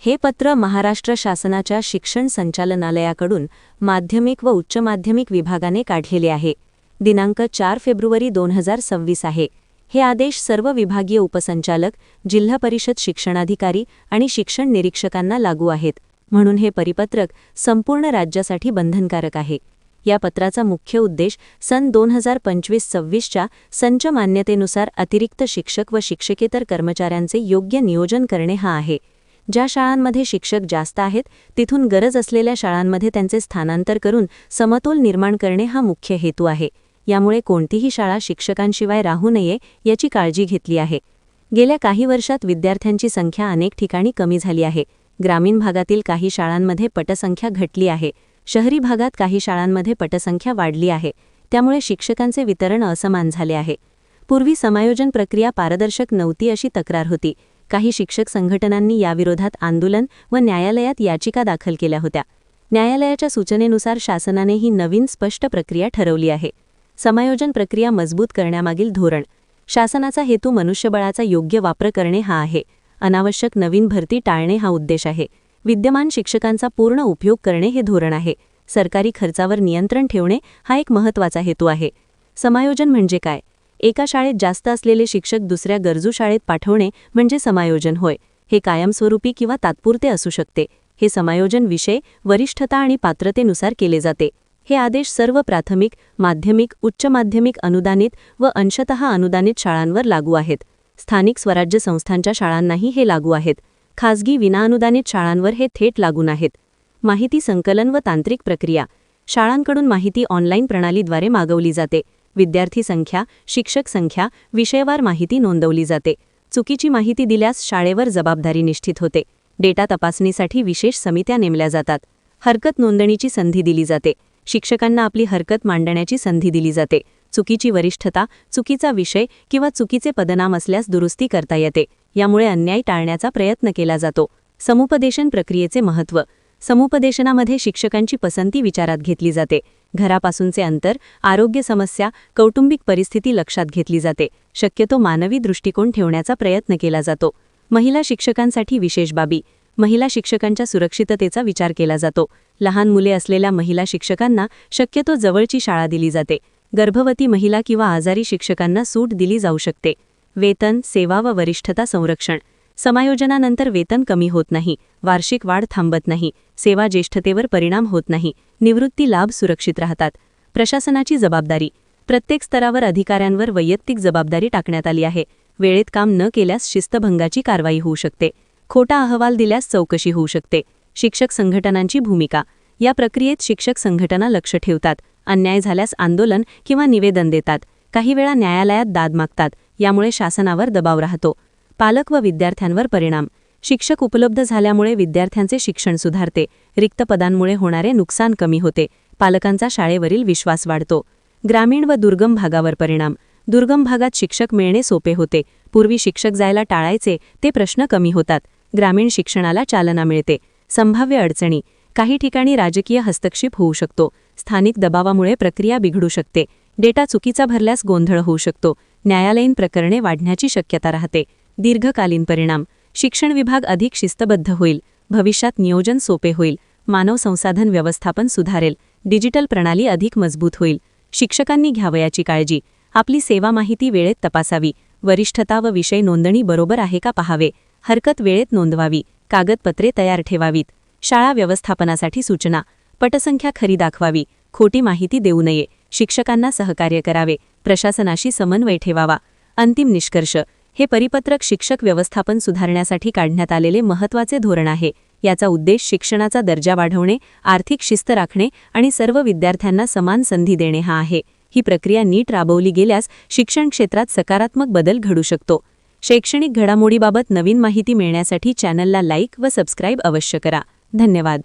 हे पत्र महाराष्ट्र शासनाच्या शिक्षण संचालनालयाकडून माध्यमिक व उच्च माध्यमिक विभागाने काढलेले आहे. दिनांक 4 फेब्रुवारी 2026 आहे. हे आदेश सर्व विभागीय उपसंचालक, जिल्हा परिषद शिक्षणाधिकारी आणि शिक्षण निरीक्षकांना लागू आहेत. म्हणून हे परिपत्रक संपूर्ण राज्यासाठी बंधनकारक आहे. या पत्राचा मुख्य उद्देश सन 2025-26च्या संच मान्यतेनुसार अतिरिक्त शिक्षक व शिक्षकेतर कर्मचाऱ्यांचे योग्य नियोजन करणे हा आहे. ज्या शाळांमध्ये शिक्षक जास्त आहेत तिथून गरज असलेल्या शाळांमध्ये त्यांचे स्थानांतर करून समतोल निर्माण करणे हा मुख्य हेतू आहे. यामुळे कोणतीही शाळा शिक्षकांशिवाय राहू नये याची काळजी घेतली आहे. गेल्या काही वर्षात विद्यार्थ्यांची संख्या अनेक ठिकाणी कमी झाली आहे. ग्रामीण भागातील काही शाळांमध्ये पटसंख्या घटली आहे. शहरी भागात काही शाळांमध्ये पटसंख्या वाढली आहे. त्यामुळे शिक्षकांचे वितरण असमान झाले आहे. पूर्वी समायोजन प्रक्रिया पारदर्शक नव्हती अशी तक्रार होती. काही शिक्षक संघटनांनी याविरोधात आंदोलन व न्यायालयात याचिका दाखल केल्या होत्या. न्यायालयाच्या सूचनेनुसार शासनाने ही नवीन स्पष्ट प्रक्रिया ठरवली आहे. समायोजन प्रक्रिया मजबूत करण्यामागील धोरण. शासनाचा हेतू मनुष्यबळाचा योग्य वापर करणे हा आहे. अनावश्यक नवीन भरती टाळणे हा उद्देश आहे. विद्यमान शिक्षकांचा पूर्ण उपयोग करणे हे धोरण आहे. सरकारी खर्चावर नियंत्रण ठेवणे हा एक महत्त्वाचा हेतू आहे. समायोजन म्हणजे काय? एका शाळेत जास्त असलेले शिक्षक दुसऱ्या गरजू शाळेत पाठवणे म्हणजे समायोजन होय. हे कायमस्वरूपी किंवा तात्पुरते असू शकते. हे समायोजन विषय, वरिष्ठता आणि पात्रतेनुसार केले जाते. हे आदेश सर्व प्राथमिक, माध्यमिक, उच्च माध्यमिक अनुदानित व अंशतः अनुदानित शाळांवर लागू आहेत. स्थानिक स्वराज्य संस्थांच्या शाळांनाही हे लागू आहेत. खाजगी विनाअनुदानित शाळांवर हे थेट लागू नाहीत. माहिती संकलन व तांत्रिक प्रक्रिया. शाळांकडून माहिती ऑनलाईन प्रणालीद्वारे मागवली जाते. विद्यार्थी संख्या, शिक्षक संख्या, विषयवार माहिती नोंदवली जाते. चुकीची माहिती दिल्यास शाळेवर जबाबदारी निश्चित होते. डेटा तपासणीसाठी विशेष समित्या नेमल्या जातात. हरकत नोंदणीची संधी दिली जाते. शिक्षकांना आपली हरकत मांडण्याची संधी दिली जाते. चुकीची वरिष्ठता, चुकीचा विषय किंवा चुकीचे पदनाम असल्यास दुरुस्ती करता येते. यामुळे अन्याय टाळण्याचा प्रयत्न केला जातो. समुपदेशन प्रक्रियेचे महत्त्व. समुपदेशनामध्ये शिक्षकांची पसंती विचारात घेतली जाते. घरापासूनचे अंतर, आरोग्य समस्या, कौटुंबिक परिस्थिती लक्षात घेतली जाते. शक्यतो मानवी दृष्टिकोन ठेवण्याचा प्रयत्न केला जातो. महिला शिक्षकांसाठी विशेष बाबी. महिला शिक्षकांच्या सुरक्षिततेचा विचार केला जातो. लहान मुले असलेल्या महिला शिक्षकांना शक्यतो जवळची शाळा दिली जाते. गर्भवती महिला किंवा आजारी शिक्षकांना सूट दिली जाऊ शकते. वेतन, सेवा व वरिष्ठता संरक्षण. समायोजनानंतर वेतन कमी होत नाही. वार्षिक वाढ थांबत नाही. सेवा ज्येष्ठतेवर परिणाम होत नाही. निवृत्ती लाभ सुरक्षित राहतात. प्रशासनाची जबाबदारी. प्रत्येक स्तरावर अधिकाऱ्यांवर वैयक्तिक जबाबदारी टाकण्यात आली आहे. वेळेत काम न केल्यास शिस्तभंगाची कारवाई होऊ शकते. खोटा अहवाल दिल्यास चौकशी होऊ शकते. शिक्षक संघटनांची भूमिका. या प्रक्रियेत शिक्षक संघटना लक्ष ठेवतात. अन्याय झाल्यास आंदोलन किंवा निवेदन देतात. काही वेळा न्यायालयात दाद मागतात. यामुळे शासनावर दबाव राहतो. पालक व विद्यार्थ्यांवर परिणाम. शिक्षक उपलब्ध झाल्यामुळे विद्यार्थ्यांचे शिक्षण सुधारते. रिक्त पदांमुळे होणारे नुकसान कमी होते. पालकांचा शाळेवरील विश्वास वाढतो. ग्रामीण व दुर्गम भागावर परिणाम. दुर्गम भागात शिक्षक मिळणे सोपे होते. पूर्वी शिक्षक जायला टाळायचे ते प्रश्न कमी होतात. ग्रामीण शिक्षणाला चालना मिळते. संभाव्य अडचणी. काही ठिकाणी राजकीय हस्तक्षेप होऊ शकतो. स्थानिक दबावामुळे प्रक्रिया बिघडू शकते. डेटा चुकीचा भरल्यास गोंधळ होऊ शकतो. न्यायालयीन प्रकरणे वाढण्याची शक्यता राहते. दीर्घकालीन परिणाम. शिक्षण विभाग अधिक शिस्तबद्ध होईल. भविष्यात नियोजन सोपे होईल. मानव संसाधन व्यवस्थापन सुधारेल. डिजिटल प्रणाली अधिक मजबूत होईल. शिक्षकांनी घ्यावयाची काळजी. आपली सेवा माहिती वेळेत तपासावी. वरिष्ठता व विषय नोंदणी बरोबर आहे का पाहावे. हरकत वेळेत नोंदवावी. कागदपत्रे तयार ठेवावीत. शाळा व्यवस्थापनासाठी सूचना. पटसंख्या खरी दाखवावी. खोटी माहिती देऊ नये. शिक्षकांना सहकार्य करावे. प्रशासनाशी समन्वय ठेवावा. अंतिम निष्कर्ष. हे परिपत्रक शिक्षक व्यवस्थापन सुधारण्यासाठी काढण्यात आलेले महत्त्वाचे धोरण आहे. याचा उद्देश शिक्षणाचा दर्जा वाढवणे, आर्थिक शिस्त राखणे आणि सर्व विद्यार्थ्यांना समान संधी देणे हा आहे. ही प्रक्रिया नीट राबवली गेल्यास शिक्षण क्षेत्रात सकारात्मक बदल घडू शकतो. शैक्षणिक घडामोडीबाबत नवीन माहिती मिळण्यासाठी चॅनलला लाईक व सबस्क्राईब अवश्य करा. धन्यवाद.